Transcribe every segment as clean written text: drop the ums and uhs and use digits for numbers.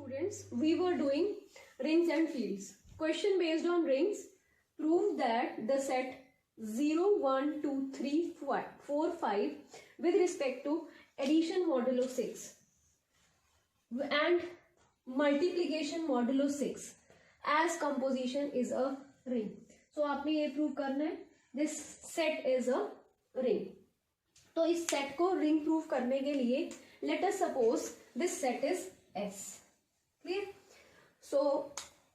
Students, we were doing rings and fields. Question based on rings. Prove that the set 0, 1, 2, 3, 4, 5 with respect to addition modulo 6 and multiplication modulo 6 as composition is a ring. So आपने ये prove करना है this set is a ring. तो इस set को ring prove करने के लिए let us suppose this set is S. Clear? So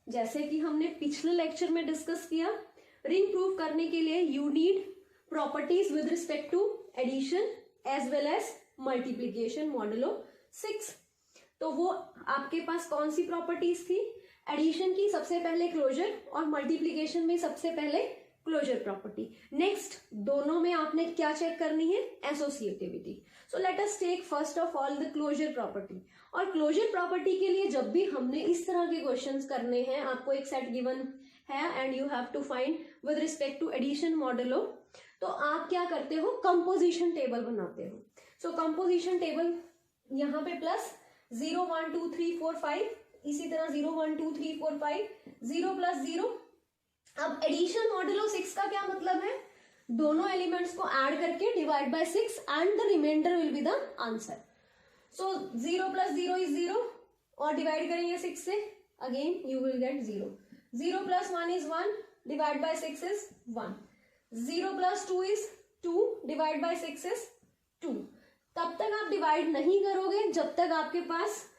जैसे कि हमने पिछले लेक्चर में डिस्कस किया, रिंग प्रूव करने के लिए you need properties with respect to addition as well as multiplication modulo 6. तो वो आपके पास कौन सी प्रॉपर्टीज थी? एडिशन की सबसे पहले क्लोजर और मल्टीप्लीकेशन में सबसे पहले क्लोजर प्रॉपर्टी. नेक्स्ट दोनों में आपने क्या चेक करनी है? Associativity. So let us take first of all the closure property. और क्लोजर प्रॉपर्टी के लिए जब भी हमने इस तरह के क्वेश्चंस करने हैं, आपको एक सेट गिवन है and you have to find with respect to addition modulo, तो आप क्या करते हो? कंपोजिशन टेबल बनाते हो. सो कंपोजिशन टेबल यहाँ पे प्लस 0 1 2 3 4 5, इसी तरह 0 1 2 3 4 5, 0 प्लस 0. अब एडिशन मॉडुलो 6 का क्या मतलब है? दोनों एलिमेंट्स को ऐड करके divide by 6 and the remainder will be the answer. So 0 plus 0 is 0 और डिवाइड करेंगे 6 से, again you will get 0. 0 plus 1 is 1, divide by 6 is 1. 0 plus 2 is 2, divide by 6 is 2. तब तक आप डिवाइड नहीं करोगे जब तक आपके पास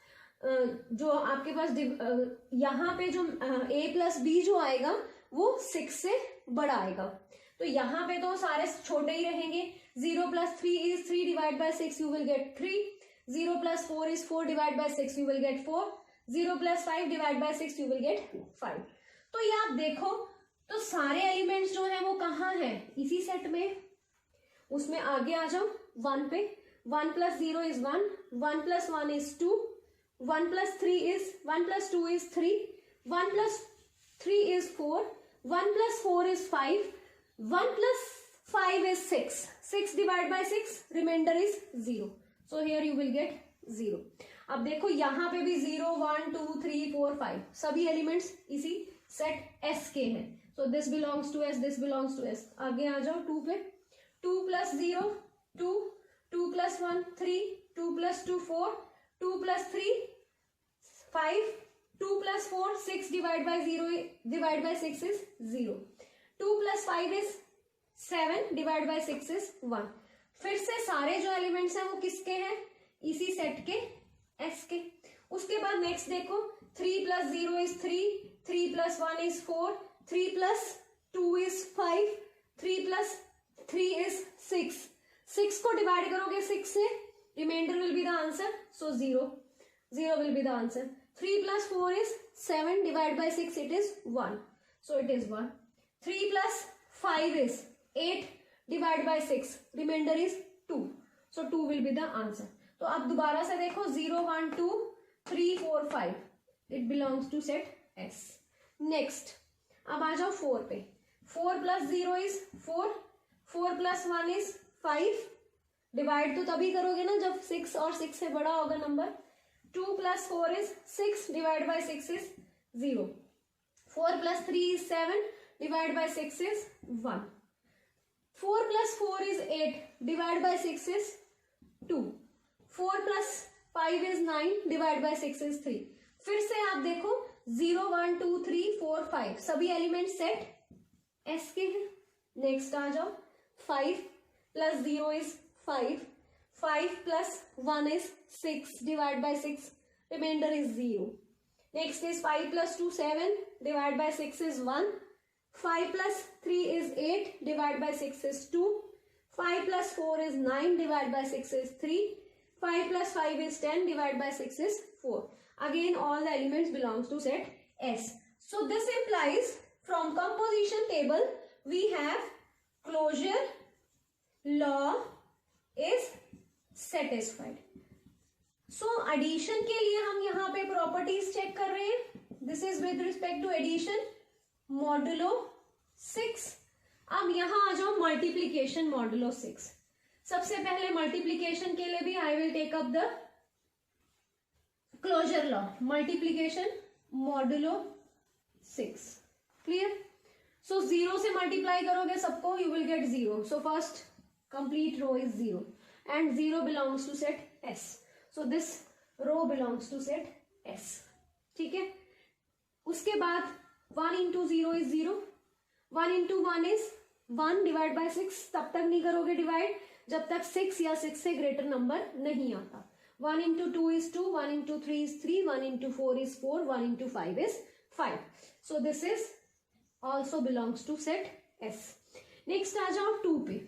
यहाँ पे जो a प्लस b जो आएगा वो 6 से बड़ा आएगा. तो यहाँ पे तो सारे छोटे ही रहेंगे. 0 plus 3 is 3, divide by 6 you will gate 3. 0 plus 4 is 4, divide by 6 you will get 4. 0 plus 5 divide by 6 you will get 5. तो ये आप देखो, तो सारे एलिमेंट्स जो है वो कहाँ है? इसी सेट में. उसमें आगे आ जाओ 1 पे. 1 plus 0 is 1, 1 plus 1 is 2, 1 plus 2 is 3, 1 plus 3 is 4, 1 plus 4 is 5, 1 plus 5 is 6. 6 divided by 6, remainder is 0. So here you will get 0. अब देखो यहाँ पे भी 0 1 2 3 4 5 सभी एलिमेंट्स इसी सेट S के हैं. So this belongs to S, this belongs to S. आगे आ जाओ 2 पे. 2 plus 0 2, 2 plus 1 3, 2 plus 2 4, 2 plus 3 5, 2 plus 4 6, divided by 6 is 0. 2 plus 5 is 7, divided by 6 is 1. फिर से सारे जो एलिमेंट्स हैं वो किसके हैं? इसी सेट के S के. उसके बाद नेक्स्ट देखो, 3 plus 0 is 3, 3 plus 1 is 4, 3 plus 2 is 5, 3 plus 3 is 6. 6 को डिवाइड करोगे 6 से, remainder will be the answer. So 0 will be the answer. 3 plus 4 is 7, divide by 6 it is 1. So it is 1. 3 plus 5 is 8, divided by 6, remainder is 2. So 2 will be the answer. तो अब दोबारा से देखो 0 1 2 3 4 5, it belongs to set S. Next अब आ जाओ 4 पे. 4 plus 0 is 4, 4 plus 1 is 5. Divide तो तभी करोगे ना जब 6 और 6 से बड़ा होगा number. 2 plus 4 is 6, divided by 6 is 0. 4 plus 3 is 7, divided by 6 is 1. 4 plus 4 is 8, divided by 6 is 2. 4 plus 5 is 9, divided by 6 is 3. फिर से आप देखो 0 1 2 3 4 5 सभी एलिमेंट सेट S के हैं. नेक्स्ट आ जाओ 5 plus 0 is 5, 5 plus 1 is 6, divided by 6, remainder is 0. Next is 5 plus 2 7, divided by 6 is 1. 5 plus 3 is 8, divided by 6 is 2. 5 plus 4 is 9, divided by 6 is 3. 5 plus 5 is 10, divided by 6 is 4. Again all the elements belongs to set S. So this implies from composition table we have closure law is satisfied. So addition के लिए हम यहाँ पे properties check कर रहे हैं. This is with respect to addition modulo 6. अब यहां आ जाओ मल्टीप्लीकेशन मॉडुलो 6. सबसे पहले मल्टीप्लीकेशन के लिए भी I will take up the closure law, multiplication modulo 6, clear. So 0 से मल्टीप्लाई करोगे सबको, you will get 0. So first complete row is 0 and 0 belongs to set S. So this row belongs to set S. ठीक है, उसके बाद 1 into 0 is 0, 1 into 1 is 1 divide by 6. तब तक नहीं करोगे डिवाइड जब तक 6 या 6 से ग्रेटर नंबर नहीं आता. 1 into 2 is 2, 1 into 3 is 3, 1 into 4 is 4, 1 into 5 is 5. So this is also belongs to set S. Next आ जाओ 2 पे.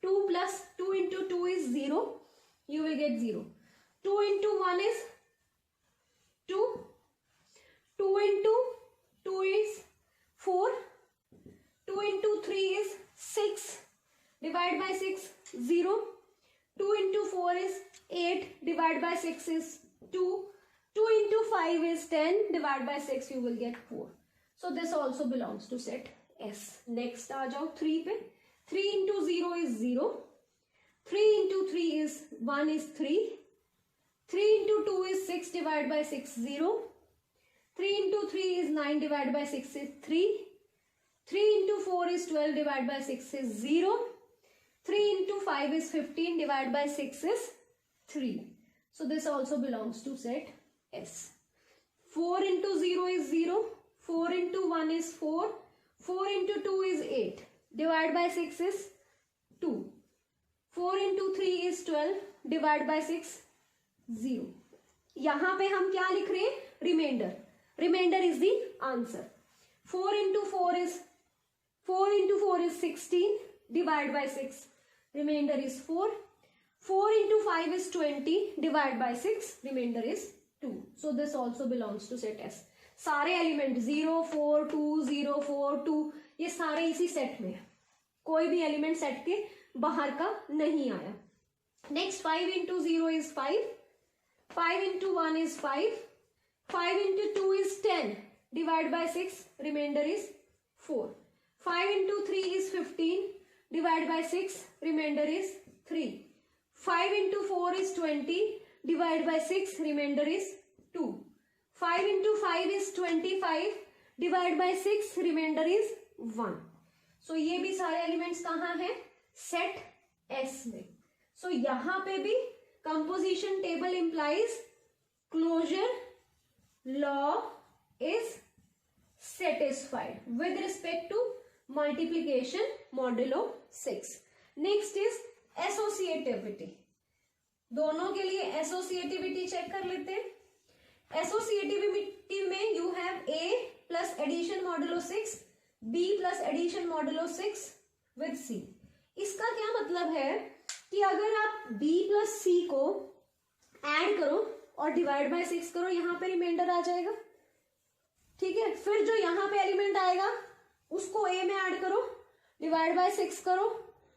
2 plus 2 into 2 is 0. You will get 0. 2 into 1 is 2. 2 into 2 is 4. 2 into 3 is 6. Divide by 6, 0. 2 into 4 is 8. Divide by 6 is 2. 2 into 5 is 10. Divide by 6 you will get 4. So this also belongs to set S. Next आ जाओ 3 पे. 3 into 0 is 0. 3 into 3 is 1 is 3. 3 into 2 is 6 divided by 6, 0. 3 into 3 is 9 divided by 6 is 3. 3 into 4 is 12 divided by 6 is 0. 3 into 5 is 15 divided by 6 is 3. So this also belongs to set S. 4 into 0 is 0. 4 into 1 is 4. 4 into 2 is 8. Divide by 6 is 2. 4 into 3 is 12. Divide by 6, 0. यहाँ पे हम क्या लिख रहे हैं? Remainder. Remainder is the answer. 4 into 4 is 16. Divide by 6. Remainder is 4. 4 into 5 is 20. Divide by 6. Remainder is 2. So this also belongs to set S. सारे element 0, 4, 2, 0, 4, 2 ये सारे इसी सेट में है. कोई भी एलिमेंट सेट के बाहर का नहीं आया. Next 5 into 0 is 5. 5 into 1 is 5. 5 into 2 is 10. Divide by 6. Remainder is 4. 5 into 3 is 15. Divide by 6. Remainder is 3. 5 into 4 is 20. Divide by 6. Remainder is 2. 5 into 5 is 25. Divide by 6. Remainder is 1. So ये भी सारे elements कहाँ हैं? Set S में. So यहाँ पे भी composition table implies closure law is satisfied with respect to multiplication modulo 6. Next is associativity. दोनों के लिए associativity चेक कर लेते हैं. Associativity में you have A plus addition modulo 6, B plus addition modulo 6 with C. इसका क्या मतलब है कि अगर आप B plus C को ऐड करो और डिवाइड बाय 6 करो, यहाँ पे रिमाइंडर आ जाएगा. ठीक है, फिर जो यहाँ पे एलिमेंट आएगा उसको A में ऐड करो, डिवाइड बाय 6 करो,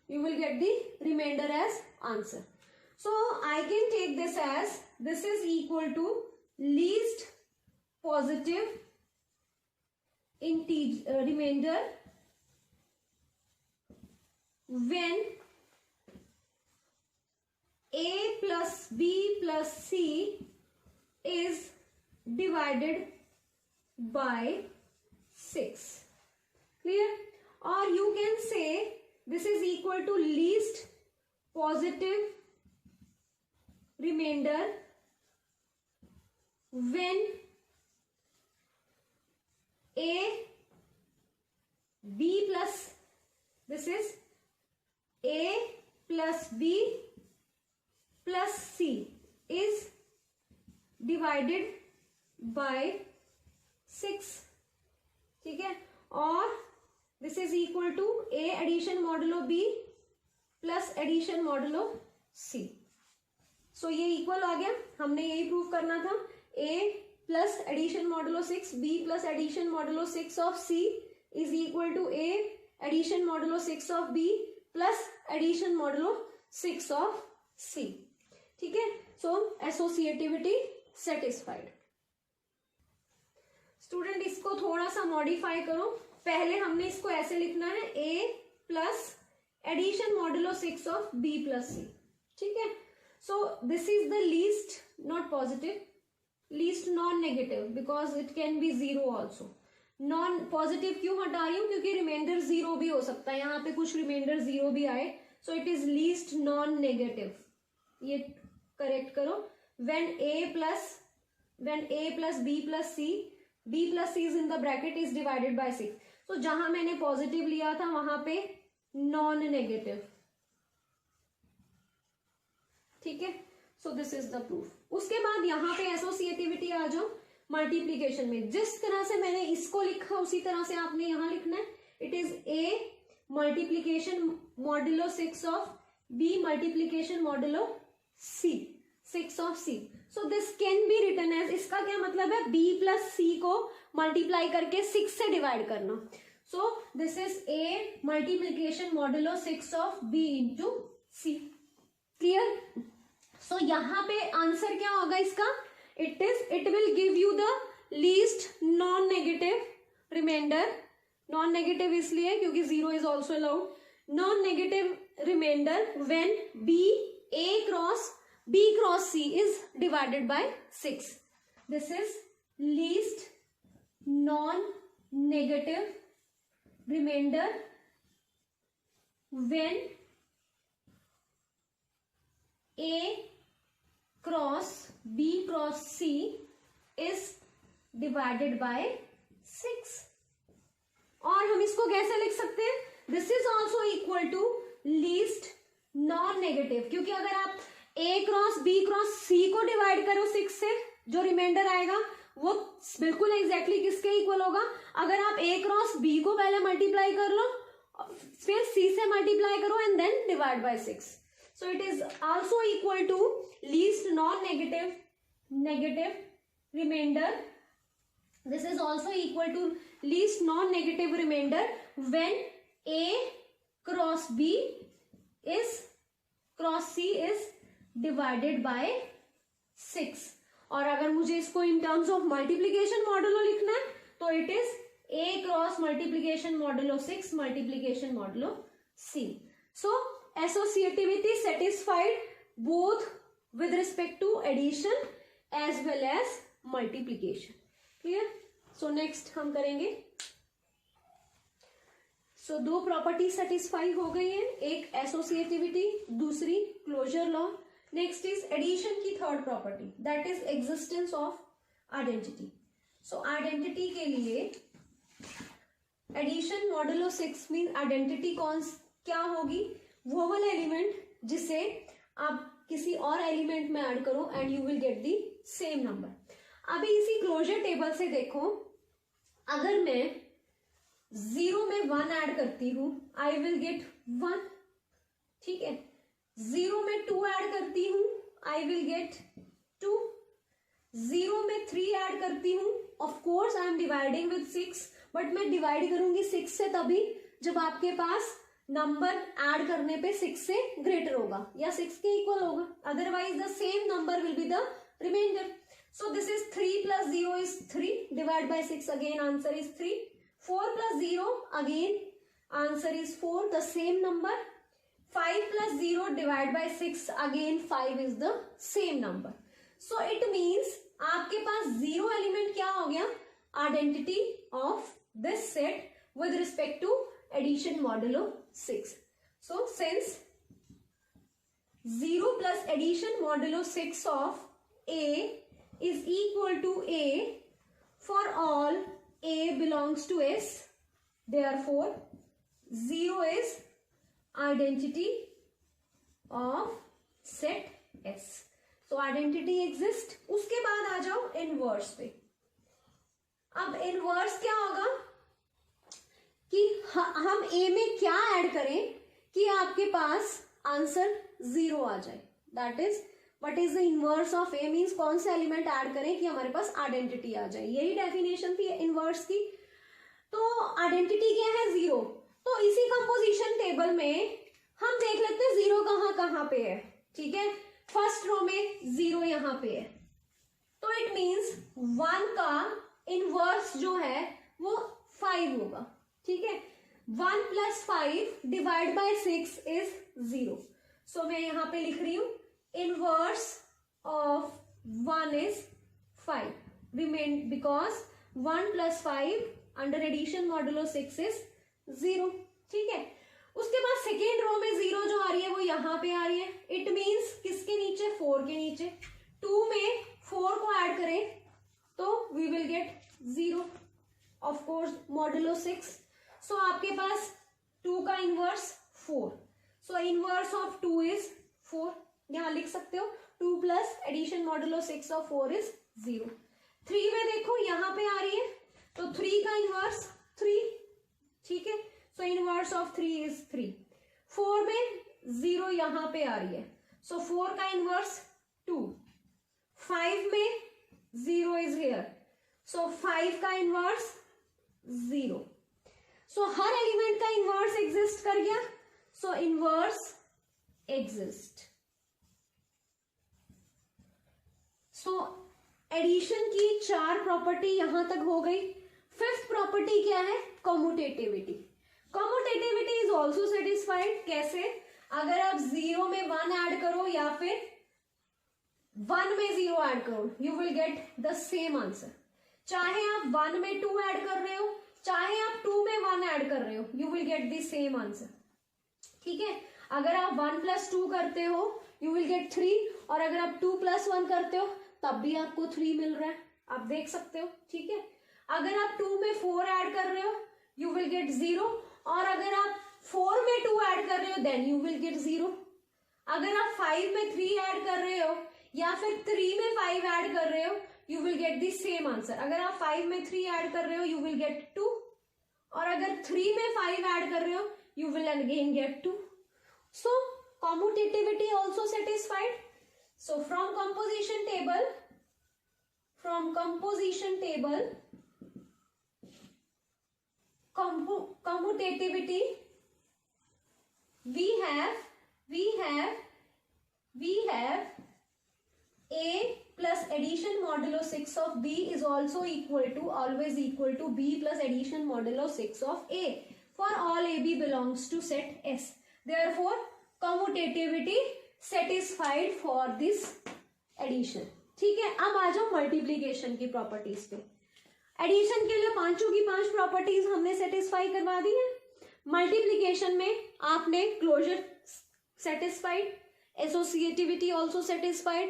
you will get the remainder as answer. So I can take this is equal to least positive remainder when A plus B plus C is divided by 6. Clear? Or you can say this is equal to least positive remainder when A, B plus, this is A plus B plus C is divided by 6. ठीक है, और this is equal to A addition modulo B plus addition modulo C. So ये equal आ गया. हमने यही prove करना था. A plus addition modulo 6, B plus addition modulo 6 of C is equal to A addition modulo 6 of B plus addition modulo 6 of C. ठीक है, so associativity satisfied. Student इसको थोड़ा सा मॉडिफाई करो. पहले हमने इसको ऐसे लिखना है A plus addition modulo 6 of B plus C. ठीक है, so this is the least, not positive, least non negative, because it can be zero also. Non positive क्यों हटा रही हूं, क्योंकि रिमाइंडर जीरो भी हो सकता है, यहाँ पे कुछ रिमाइंडर जीरो भी आए, सो it is least non negative. ये करेक्ट करो। When a plus b plus c is in the bracket is divided by 6, तो जहां मैंने पॉजिटिव लिया था वहां पे नॉन नेगेटिव, ठीक है। सो दिस इज द प्रूफ। उसके बाद यहाँ पे एसोसिएटिविटी आ जाओ मल्टीप्लीकेशन में। जिस तरह से मैंने इसको लिखा उसी तरह से आपने यहां लिखना है। It is a multiplication modulo 6 of b multiplication modulo c, 6 of c। So this can be written as, इसका क्या मतलब है, b प्लस c को मल्टीप्लाई करके 6 से डिवाइड करना। So this is a multiplication modulo 6 of b into c। Clear. So यहाँ पे आंसर क्या होगा इसका, it will give you the least non negative remainder. Non negative इसलिए क्योंकि zero is also allowed. Non negative remainder when b cross c is divided by 6. This is least non-negative remainder when a cross b cross c is divided by 6. और हम इसको कैसे लिख सकते हैं, this is also equal to least non negative, क्योंकि अगर आप a क्रॉस b क्रॉस c को डिवाइड करो 6 से, जो रिमाइंडर आएगा वो बिल्कुल एग्जैक्टली किसके इक्वल होगा, अगर आप a क्रॉस b को पहले मल्टीप्लाई कर लो फिर c से मल्टीप्लाई करो and then divide by 6। So it is also equal to least non negative remainder. This is also equal to least non negative remainder when a cross b is cross c is divided by 6। और अगर मुझे इसको in terms of multiplication modulo लिखना है तो it is a cross multiplication modulo 6 multiplication modulo c। So associativity satisfied both with respect to addition as well as multiplication. Clear. So next हम करेंगे। सो दो प्रॉपर्टी सेटिस्फाई हो गई है, एक एसोसिएटिविटी, दूसरी closure law. Next is addition की third property, that is existence of identity. So identity के लिए एडिशन मॉडुलो 6 मीन आइडेंटिटी कौन क्या होगी, वो वाला एलिमेंट जिसे आप किसी और एलिमेंट में ऐड करो and you will get the same number. अभी इसी क्लोजर टेबल से देखो, अगर मैं 0 में 1 ऐड करती हूं आई विल गेट 1, ठीक है। 0 में 2 ऐड करती हूं आई विल गेट 2। 0 में 3 ऐड करती हूं, of course I am dividing with 6, but मैं डिवाइड करूंगी 6 से तभी जब आपके पास नंबर ऐड करने पे 6 से ग्रेटर होगा या 6 के इक्वल होगा, otherwise the same number will be the remainder. So this is 3 plus 0 is 3 divide by 6, again answer is 3. 4 plus 0, again answer is 4, the same number. 5 plus 0 divided by 6, again 5 is the same number. So it means आपके पास 0 element क्या हो गया, identity of this set with respect to addition modulo 6. So since 0 plus addition modulo 6 of A is equal to A for all A belongs to S, therefore 0 is identity of set S. So identity exists. उसके बाद आ जाओ inverse पे। अब inverse क्या होगा कि हम A में क्या ऐड करें कि आपके पास आंसर 0 आ जाए, that is what is the inverse of A, means कौन सा एलिमेंट ऐड करें कि हमारे पास आइडेंटिटी आ जाए। यही डेफिनेशन थी इनवर्स की। तो आइडेंटिटी क्या है, 0। तो इसी कंपोजिशन टेबल में हम देख लेते हैं 0 कहाँ पे है, ठीक है। फर्स्ट रो में 0 यहाँ पे है, तो इट मींस 1 का इनवर्स जो है वो 5 होगा, ठीक है। 1 plus 5 डिवाइड बाय 6 इज 0। सो मैं यहां पे लिख रही हूं inverse of 1 is 5 remain because 1 plus 5 under addition modulo 6 is 0. ठीक है, उसके बाद सेकेंड रो में 0 जो आ रही है वो यहाँ पे आ रही है. इट मीन्स किसके नीचे, 4 के नीचे. 2 में 4 को ऐड करें तो we will get 0 of course modulo 6. So आपके पास 2 का inverse 4. So inverse of 2 is 4. यहां लिख सकते हो 2 plus addition modulo 6 of 4 is 0. 3 में देखो यहाँ पे आ रही है तो 3 का इनवर्स 3. ठीक है, सो इनवर्स ऑफ 3 इज 3. 4 में 0 यहां पे आ रही है सो 4 का इनवर्स 2. 5 में 0 इज हियर सो 5 का इनवर्स 0. सो हर एलिमेंट का इनवर्स एग्जिस्ट कर गया. So inverse exist. So addition की 4 प्रॉपर्टी यहां तक हो गई. 5th प्रॉपर्टी क्या है, कॉम्यूटेटिविटी. कॉम्यूटेटिविटी इज ऑल्सो सेटिस्फाइड. कैसे, अगर आप 0 में 1 ऐड करो या फिर 1 में 0 ऐड करो you will get the same answer. चाहे आप 1 में 2 ऐड कर रहे हो, चाहे आप 2 में 1 ऐड कर रहे हो, you will get the same answer. ठीक है, अगर आप 1 प्लस 2 करते हो यू विल गेट 3 और अगर आप 2 प्लस 1 करते हो तब भी आपको 3 मिल रहा है. आप देख सकते हो. ठीक है, अगर आप 2 में 4 ऐड कर रहे हो यू विल गेट 0 और अगर आप 4 में 2 ऐड कर रहे हो देन यू विल गेट 0. अगर आप 5 में 3 ऐड कर रहे हो या फिर 3 में 5 ऐड कर रहे हो you will get the same answer. अगर आप 5 में 3 ऐड कर रहे हो यू विल गेट 2 और अगर 3 में 5 ऐड कर रहे हो you will again get 2. So commutativity also satisfied. So from composition table commutativity we have a plus addition modulo 6 of b is also always equal to b plus addition modulo 6 of a. For all AB belongs to set S. Therefore, commutativity satisfied for this addition. ठीक है, अब आ जाओ multiplication की properties पे. Addition के लिए 5 की 5 properties हमने सेटिस्फाई करवा दी है. मल्टीप्लीकेशन में आपने closure satisfied, associativity also satisfied.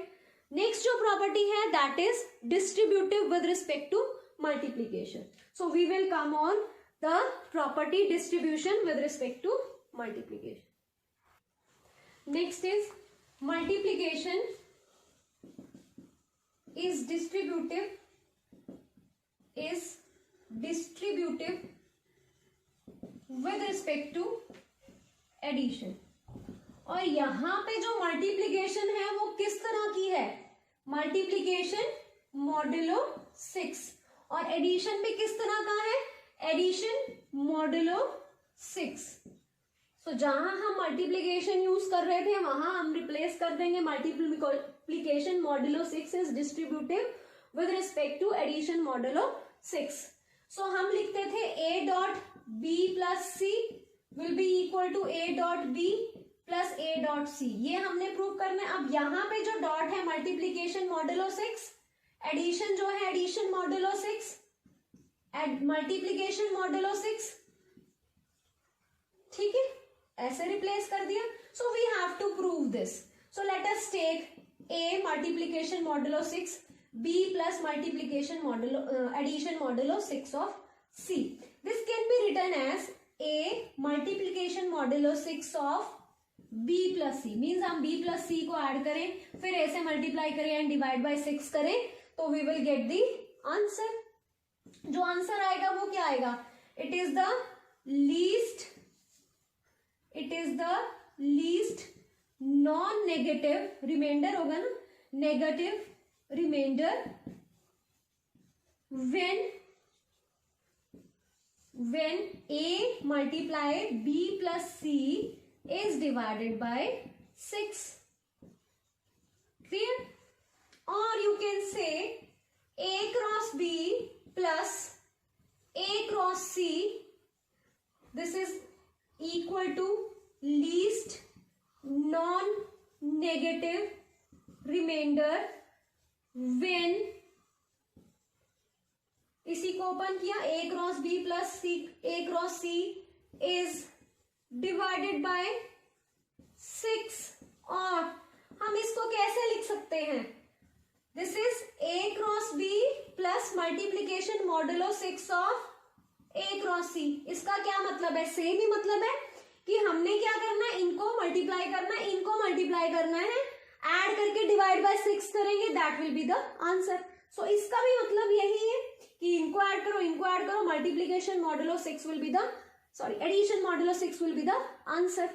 Next जो प्रॉपर्टी है that is distributive with respect to multiplication. So we will come on the property distribution with respect to multiplication. Next is multiplication is distributive with respect to addition. और यहां पे जो multiplication है वो किस तरह की है, मल्टीप्लीकेशन मॉडुलो 6 और एडिशन पे किस तरह का है, एडिशन मॉडुलो 6. सो जहां हम मल्टीप्लीकेशन यूज कर रहे थे वहां हम रिप्लेस कर देंगे multiplication modulo 6 is distributive with respect to addition modulo 6. So हम लिखते थे a dot b plus c will be equal to a dot b plus a dot c. ये हमने प्रूव करना है. अब यहाँ पे जो डॉट है मल्टीप्लीकेशन मॉडुलो 6, एडिशन जो है addition modulo 6, and multiplication modulo 6. ठीक है, ऐसे रिप्लेस कर दिया. So we have to prove this. So let us take a multiplication modulo 6, b plus multiplication modulo addition modulo 6 of c. This can be written as a multiplication modulo 6 of b plus c. Means हम b plus c को add करें फिर a से multiply करें and divide by 6 करें तो we will get the answer. जो answer आएगा वो क्या आएगा, it is the least non negative remainder होगा ना, negative remainder when a multiplied b plus c is divided by 6. Clear? Or you can say a cross b plus a cross c, this is equal to least non-negative remainder when इसी को open किया, a cross b plus c, a cross c is divided by 6, और हम इसको कैसे लिख सकते हैं, this is a cross b plus multiplication modulo 6 of a cross c। इसका क्या मतलब है, सेम ही मतलब है कि हमने क्या करना है, इनको मल्टीप्लाई करना है, इनको मल्टीप्लाई करना है, ऐड करके डिवाइड बाय 6 करेंगे, that will be the answer. So इसका भी मतलब यही है कि इनको ऐड करो, multiplication modulo 6 will be the, sorry addition modulo 6 will be the answer.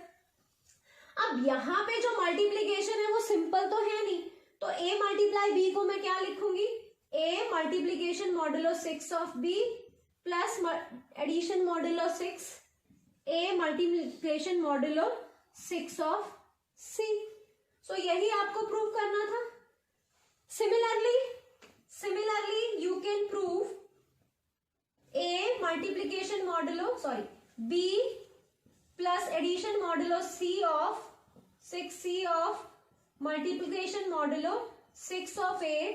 अब यहाँ पे जो मल्टीप्लीकेशन है वो सिंपल तो है नहीं, तो a मल्टीप्लाई b को मैं क्या लिखूंगी, a multiplication modulo 6 of b plus addition modulo 6, a multiplication modulo 6 of c। So यही आपको प्रूव करना था। Similarly you can prove a multiplication modulo b plus addition modulo c of 6c of multiplication modulo 6 of a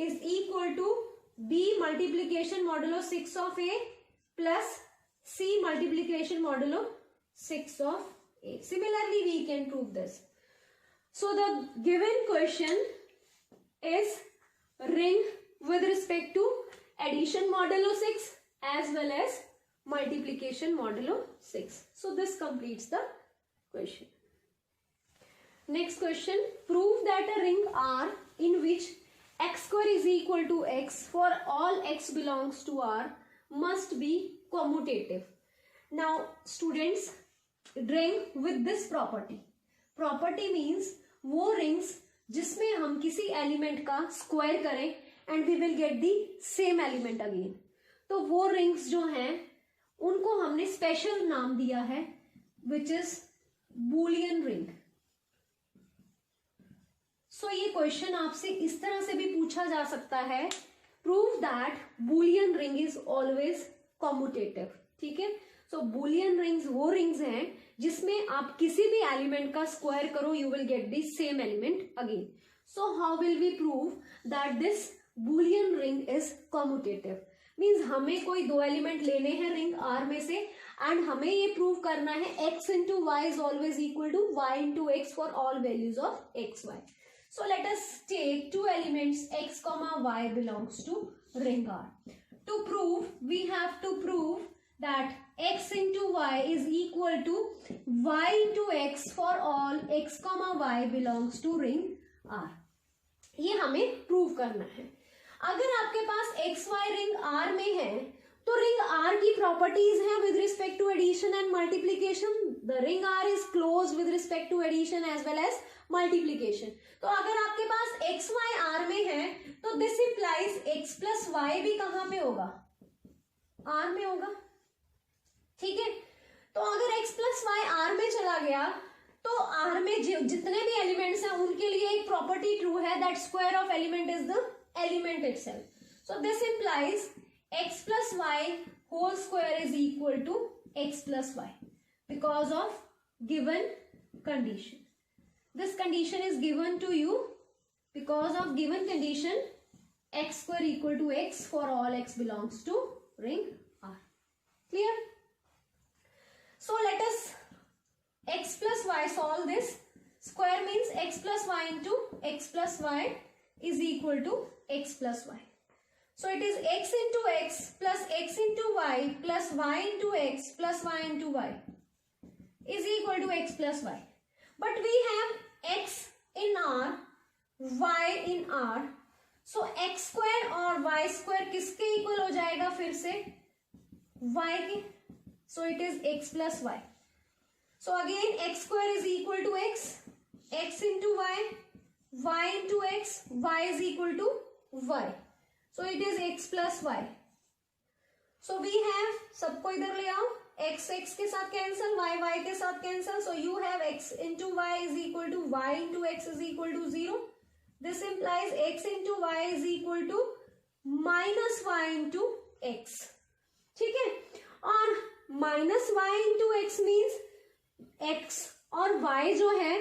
is equal to b multiplication modulo 6 of a plus c multiplication modulo 6 of a. Similarly, we can prove this. So the given question is ring with respect to addition modulo 6 as well as multiplication modulo 6. So this completes the question. Next question, prove that a ring R in which x square is equal to x for all x belongs to R must be commutative. Now students, ring with this property means वो rings जिसमें हम किसी element का square करें and we will get the same element again, तो वो rings जो हैं उनको हमने स्पेशल नाम दिया है विच इज बूलियन रिंग। सो ये क्वेश्चन आपसे इस तरह से भी पूछा जा सकता है, prove that Boolean ring is always commutative. ठीक है, सो बूलियन रिंग्स वो रिंग्स हैं जिसमें आप किसी भी एलिमेंट का स्क्वायर करो you will get the same element again. So how will we prove that this Boolean ring is commutative, means हमें कोई दो एलिमेंट लेने हैं रिंग आर में से एंड हमें ये प्रूव करना है x into y is always equal to y into x for all values of x y। So let us take two elements x comma y belongs to ring R. To prove, we have to prove that x into y is equal to y into x for all x comma y belongs to ring R. ये हमें prove करना है। अगर आपके पास x y ring R में है तो रिंग R की प्रॉपर्टीज हैं with respect to addition and multiplication. The ring R is close with respect to addition as well as multiplication. तो अगर आपके पास एक्स वाई आर में है तो this implies x plus Y भी कहां पे होगा, आर में होगा। ठीक है, तो अगर एक्स प्लस वाई आर में चला गया तो आर में जितने भी एलिमेंट्स हैं उनके लिए एक प्रॉपर्टी ट्रू है that square of element is the element itself. So this implies x plus y whole square is equal to x plus y because of given condition. This condition is given to you because of given condition x square equal to x for all x belongs to ring R. Clear? So let us x plus y solve this. Square means x plus y into x plus y is equal to x plus y. So it is x into x plus x into y plus y into x plus y into y is equal to x plus y. But we have x in R, y in R, so x square और y square किसके equal हो जाएगा फिर से y के, so it is x plus y. So again x square is equal to x, x into y, y into x, y is equal to y, so it is x plus y. So we have, सबको इधर ले आओ, x x के साथ cancel, y y के साथ cancel, so you have x into y is equal to y into x is equal to 0. This implies x into y is equal to minus y into x. ठीक है, और minus y into x means x और y जो है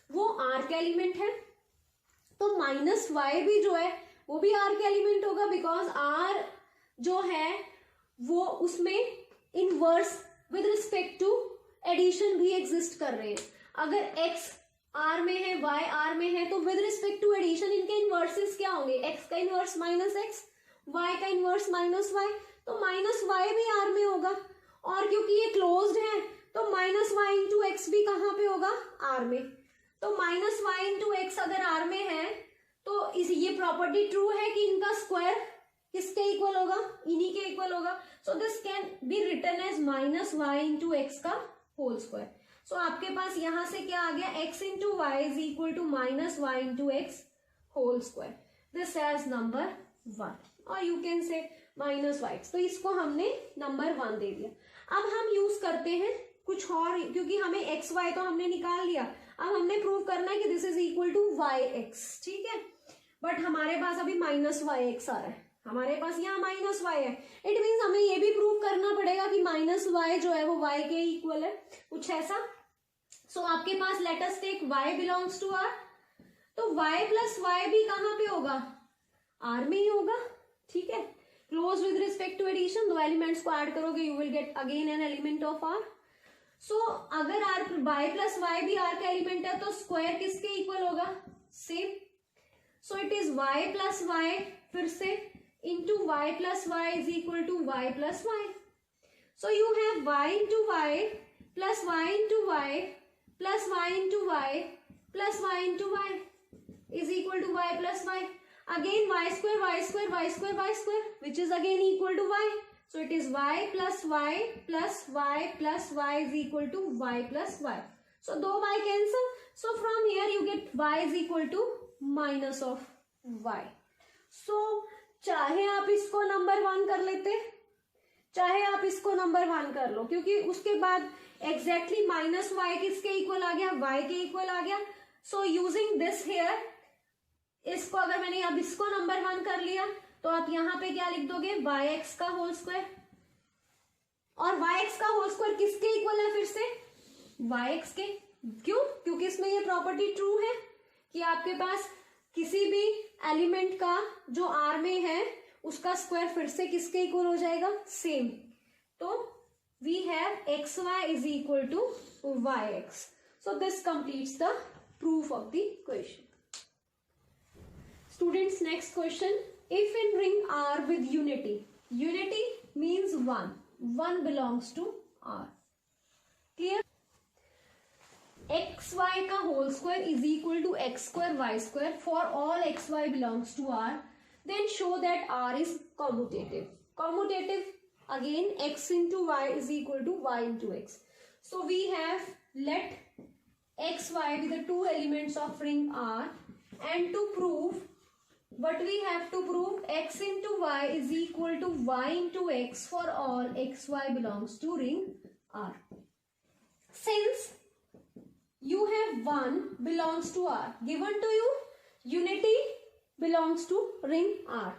वो R के element है, तो माइनस y भी जो है वो भी R के एलिमेंट होगा बिकॉज R जो है वो उसमें inverse with respect to addition भी एग्जिस्ट कर रहे हैं। अगर x r में है, y r में है, तो विद रिस्पेक्ट टू एडिशन इनके इनवर्सेस क्या होंगे? x का इनवर्स माइनस x, y का इनवर्स माइनस y, तो माइनस y भी r में होगा। और क्योंकि ये क्लोज्ड है तो माइनस y इंटू एक्स भी कहाँ पे होगा? r में। तो माइनस y इंटू एक्स अगर r में है तो ये प्रॉपर्टी ट्रू है कि इनका स्क्वायर किसके इक्वल होगा? इन्हीं के इक्वल होगा। So this can be written as minus y into x का होल स्क्वायर। सो आपके पास यहां से क्या आ गया? x into y is equal to minus y into x whole square. This as number 1 और you can say minus y. तो इसको हमने नंबर 1 दे दिया। अब हम यूज करते हैं कुछ और, क्योंकि हमें एक्स वाई तो हमने निकाल लिया, अब हमने प्रूव करना है कि this is equal to y x. ठीक है, बट हमारे पास अभी माइनस वाई एक्स आ रहा है, हमारे पास यहाँ माइनस वाई है। इट मीन्स हमें ये भी प्रूव करना पड़ेगा कि माइनस वाई जो है वो वाई के इक्वल है, कुछ ऐसा। सो आपके पास let us take Y belongs to R, तो वाई प्लस वाई भी कहाँ पे होगा? आर में ही होगा। ठीक है, close with respect to addition, दो एलिमेंट्स को ऐड करोगे you will get again an element of R. So अगर आर वाई प्लस वाई भी आर का एलिमेंट है तो स्क्वायर किसके इक्वल होगा? Same. So it is Y plus Y फिर से into Y plus Y is equal to Y plus Y. So you have Y into Y plus Y into Y plus Y into Y plus Y into y is equal to Y plus y. Again y square y square y square y square which is again equal to y. So it is y plus y plus y plus y is equal to y plus y. So दो y cancel. So from here you get y is equal to minus of y. So चाहे आप इसको number 1 कर लेते, चाहे आप इसको number 1 कर लो, क्योंकि उसके बाद एग्जैक्टली माइनस वाई किसके इक्वल आ गया? y के इक्वल आ गया। सो यूजिंग दिस हेयर, इसको अगर मैंने अब इसको नंबर 1 कर लिया तो आप यहां पे क्या लिख दोगे? वाई एक्स का होल स्क्वायर। और वाई एक्स का होल स्क्वायर किसके इक्वल है? फिर से वाई एक्स के। क्यों? क्योंकि इसमें ये प्रॉपर्टी ट्रू है कि आपके पास किसी भी एलिमेंट का जो आर में है उसका स्क्वायर फिर से किसके इक्वल हो जाएगा? सेम। तो we have x y is equal to y x. So this completes the proof of the question. Students, next question. If in ring R with unity, unity means 1, 1 belongs to R. Clear? X y का whole square is equal to x square y square for all x y belongs to R. Then show that R is commutative. Commutative, again x into y is equal to y into x. So we have let x y be the two elements of ring R, and to prove what we have to prove, x into y is equal to y into x for all x y belongs to ring R. Since you have 1 belongs to R given to you, unity belongs to ring R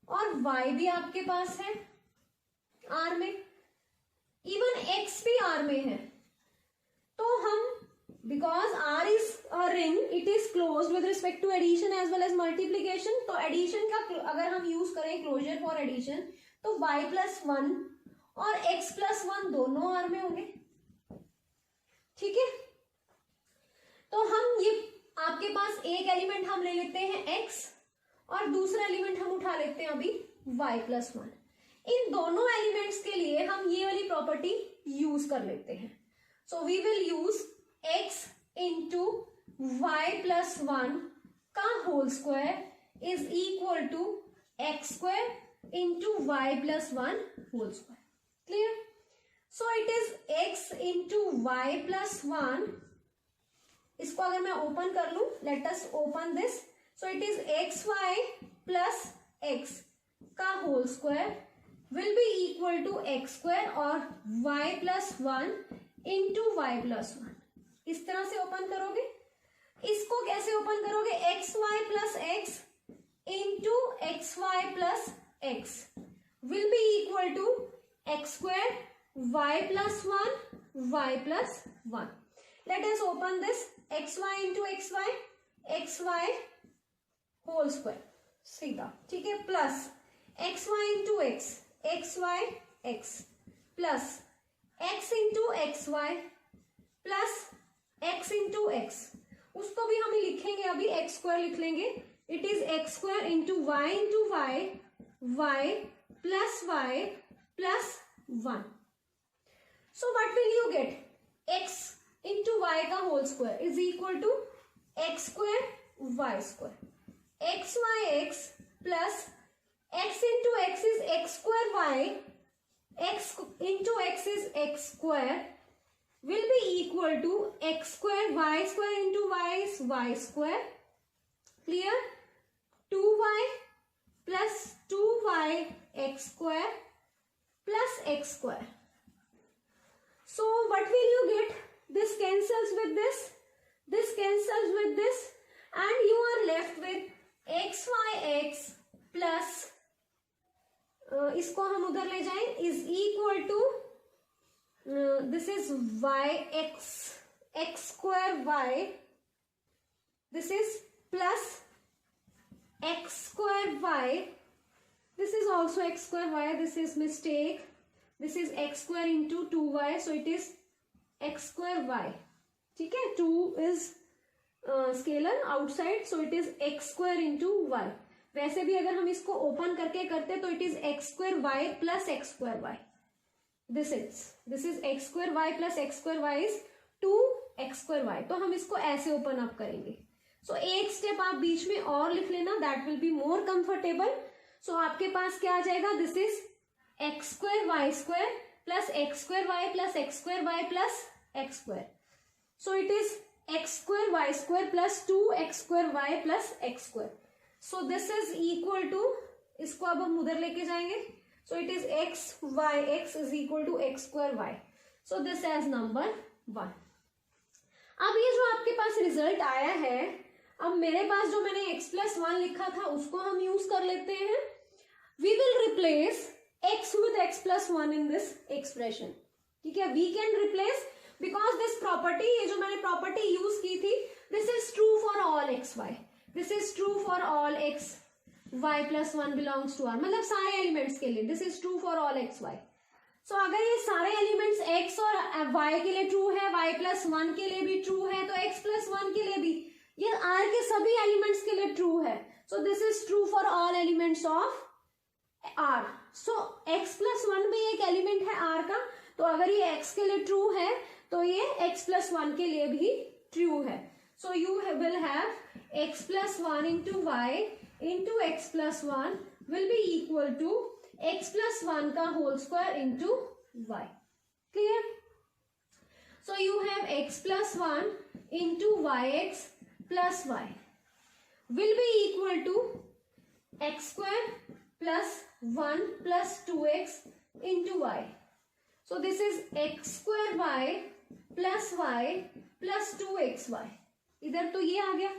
और y भी आपके पास है R में, even x भी R में है, तो हम because R is a ring, it is closed with respect to addition as well as multiplication. तो addition का अगर हम यूज करें closure for addition तो y plus 1 और x plus 1 दोनों R में होंगे। ठीक है, तो हम ये आपके पास एक एलिमेंट हम ले लेते हैं x और दूसरा एलिमेंट हम उठा लेते हैं अभी y plus 1। इन दोनों एलिमेंट्स के लिए हम ये वाली प्रॉपर्टी यूज कर लेते हैं। So we will use x into Y plus 1 का whole square is equal to x square into Y plus 1 whole square. Clear? So it is x into Y plus 1, इसको अगर मैं ओपन कर लू, let us open this. So it is X Y plus X का whole square will be equal to x square और y plus 1 into Y plus 1। इस तरह से ओपन करोगे। इसको कैसे ओपन करोगे? X Y plus x into x Y plus x will be equal to x square Y plus 1 y plus 1। Let us open this. X y into x y whole square सीधा, ठीक है, plus x y into x Y x plus x into x Y plus x into x, उसको भी हम लिखेंगे अभी x square लिख लेंगे. It is x square into Y Y plus 1. So what will you get? X into Y का whole square is equal to x square Y square. X Y x plus x into X is x square Y, X into X is x square will be equal to x square into y is y square. Clear? 2y plus 2y x square plus x square. So what will you get? This cancels with this. This cancels with this. And you are left with xyx plus इसको हम उधर ले जाएं is equal to this is yx x square y, this is plus x square y, this is also x square y, this is mistake, this is x square into 2y, so it is x square y. ठीक है, 2 is scalar outside, so it is x square into y. वैसे भी अगर हम इसको open करके करते तो it is x square y plus x square y. This is x square y plus x square y is 2x square y. तो हम इसको ऐसे ओपन अप करेंगे. सो एक स्टेप आप बीच में और लिख लेना, that will be more comfortable. So आपके पास क्या आ जाएगा? This is x square Y square plus X square Y plus X square Y plus X square. So it is x square Y square plus 2x square Y plus X square. So this is equal to, इसको अब हम उधर लेके जाएंगे. So it is x y x is equal to x square y. So this as number 1. अब ये जो आपके पास रिजल्ट आया है, अब मेरे पास जो मैंने x plus 1 लिखा था उसको हम यूज कर लेते हैं. We will replace x with x plus 1 in this expression. ठीक है, we can replace because this property, ये जो मैंने property यूज की थी, this is true for all x y. This is true for all x y plus 1 belongs to R, मतलब सारे elements के लिए. This is true for all X Y. So अगर ये सारे एलिमेंट्स x और y के लिए ट्रू है, y प्लस 1 के लिए भी ट्रू है, तो x प्लस 1 के लिए भी, ये R के सभी एलिमेंट्स के लिए ट्रू है. सो this is true for all elements of R. So x plus 1 भी एक एलिमेंट है R का, तो अगर ये x के लिए ट्रू है तो ये x प्लस 1 के लिए भी ट्रू है. So you will have x plus 1 into y into x plus 1 will be equal to x plus 1 का whole square into y. Clear? So you have x plus 1 into yx plus y will be equal to x square plus 1 plus 2x into y. So this is x square y plus 2xy. इधर तो ये आ गया,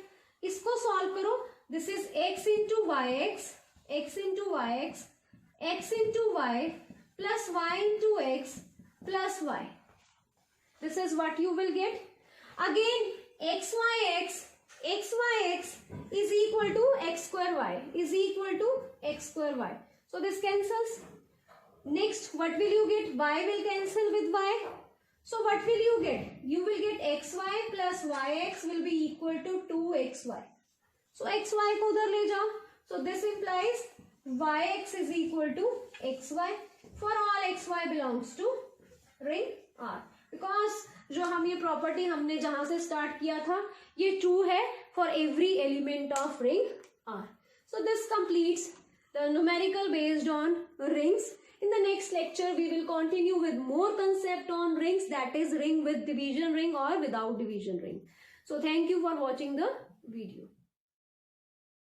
इसको solve करो. This is x into yx, x into yx, x into y plus y into x plus y. This is what you will get. Again, xyx is equal to x square y is equal to x square y. So this cancels. Next, what will you get? Y will cancel with y. So what will you get? You will get xy plus yx will be equal to 2xy. So xy को उधर ले जाओ. So this implies yx is equal to xy for all xy belongs to ring R. Because जो हम ये property हमने जहां से स्टार्ट किया था, ये ट्रू है for every element of ring R. So this completes the numerical based on rings. In the next lecture, we will continue with more concept on rings, that is ring with division ring or without division ring. So thank you for watching the video.